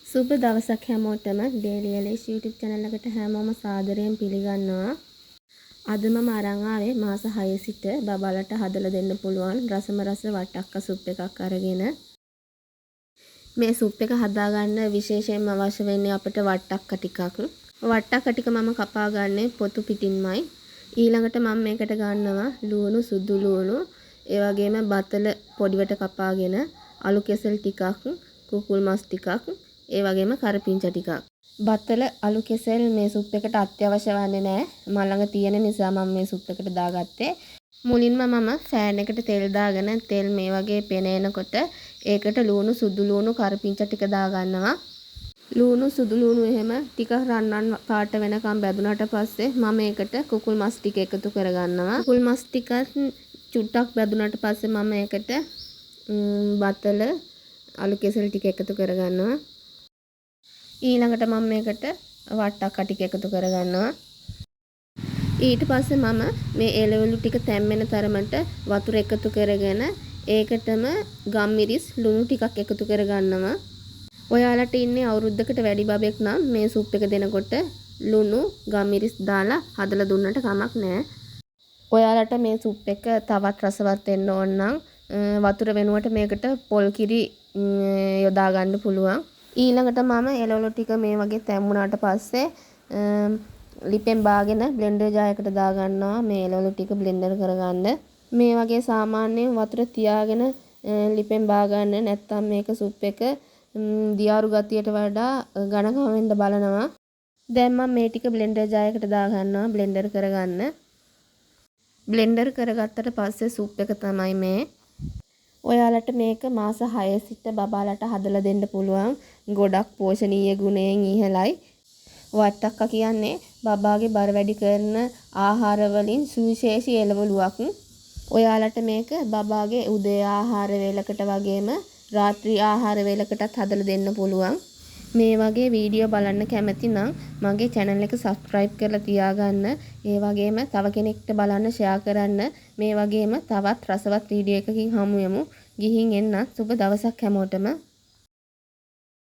සුබ දවසක් හැමෝටම Daily Alice YouTube channel එකට හැමෝම සාදරයෙන් පිළිගන්නවා. අද මම අරන් ආවේ මාස 6 සිට බබාලට හදලා දෙන්න පුළුවන් රසම රස වට්ටක්ක සුප් එකක් අරගෙන. මේ සුප් එක හදාගන්න විශේෂයෙන්ම අවශ්‍ය වෙන්නේ අපිට වට්ටක්ක ටිකක්. වට්ටක්ක ටික මම කපා ගන්නේ පොතු පිටින්මයි. ඊළඟට මම මේකට ගන්නවා ලුණු, සුදු ලුණු, ඒ වගේම බතල පොඩිවට කපාගෙන, අලු කෙසෙල් ටිකක්, කුකුල් මස් ටිකක්, ඒ වගේම කරපිංචා ටිකක්. බත්තල අලු කෙසෙල් මේ සුප් එකට අත්‍යවශ්‍ය වන්නේ නැහැ. මම ළඟ තියෙන නිසා මම මේ සුප් එකට දාගත්තේ. මුලින්ම මම ෆෑන් එකට තෙල් දාගෙන තෙල් මේ වගේ පෙනෙනකොට ඒකට ලුණු, සුදු ලුණු, කරපිංචා ටික දාගන්නවා. ලුණු, සුදු ලුණු එහෙම ටික රන්වන් පාට වෙනකම් බැදුනට පස්සේ මම ඒකට කුකුල් මස් ටික එකතු කරගන්නවා. කුකුල් මස් ටිකත් චුට්ටක් බැදුනට පස්සේ මම ඒකට බත්තල අලු කෙසෙල් ටික එකතු කරගන්නවා. ඊළඟට මම මේකට වට්ටක්ක ටික එකතු කරගන්නවා. ඊට පස්සේ මම මේ එළවලු ටික තැම්බෙන තරමට වතුර එකතු කරගෙන ඒකටම ගම්මිරිස් ලුණු ටිකක් එකතු කරගන්නවා. ඔයාලට ඉන්නේ අවුරුද්දකට වැඩි බබෙක් නම් මේ සුප් එක දෙනකොට ලුණු ගම්මිරිස් දාලා හදලා දුන්නට කමක් නැහැ. ඔයාලට මේ සුප් එක තවත් රසවත් වෙන්න ඕන නම් වතුර වෙනුවට මේකට පොල් කිරි යොදා ගන්න පුළුවන්. ඊළඟට මම එළවලු ටික මේ වගේ තැම්බුණාට පස්සේ ලිපෙන් බාගෙන බ්ලෙන්ඩර් ජායකට දා ගන්නවා මේ එළවලු ටික බ්ලෙන්ඩර් කරගන්න. මේ වගේ සාමාන්‍යයෙන් වතුර තියාගෙන ලිපෙන් බා ගන්න නැත්නම් මේක සුප් එක දියාරු ගතියට වඩා ඝනකම වෙන්න බලනවා. දැන් මම මේ ටික බ්ලෙන්ඩර් ජායකට දා ගන්නවා බ්ලෙන්ඩර් කරගන්න. බ්ලෙන්ඩර් කරගත්තට පස්සේ සුප් එක තමයි මේ. ඔයාලට මේක මාස 6 සිට බබාලට හදලා දෙන්න පුළුවන්. ගොඩක් පෝෂණීය ගුණයෙන් ඉහළයි. වට්ටක්ක කියන්නේ බබාගේ බර වැඩි කරන ආහාර වලින් සුවිශේෂී එළවලුවක්. ඔයාලට මේක බබාගේ උදේ ආහාර වේලකට වගේම රාත්‍රී ආහාර වේලකටත් හදලා දෙන්න පුළුවන්. මේ වගේ වීඩියෝ බලන්න කැමති නම් මගේ channel එක subscribe කරලා තියාගන්න. ඒ වගේම තව කෙනෙක්ට බලන්න share කරන්න. මේ වගේම තවත් රසවත් වීඩියෝ එකකින් හමු වෙමු. ගිහින් එන්න සුබ දවසක් හැමෝටම.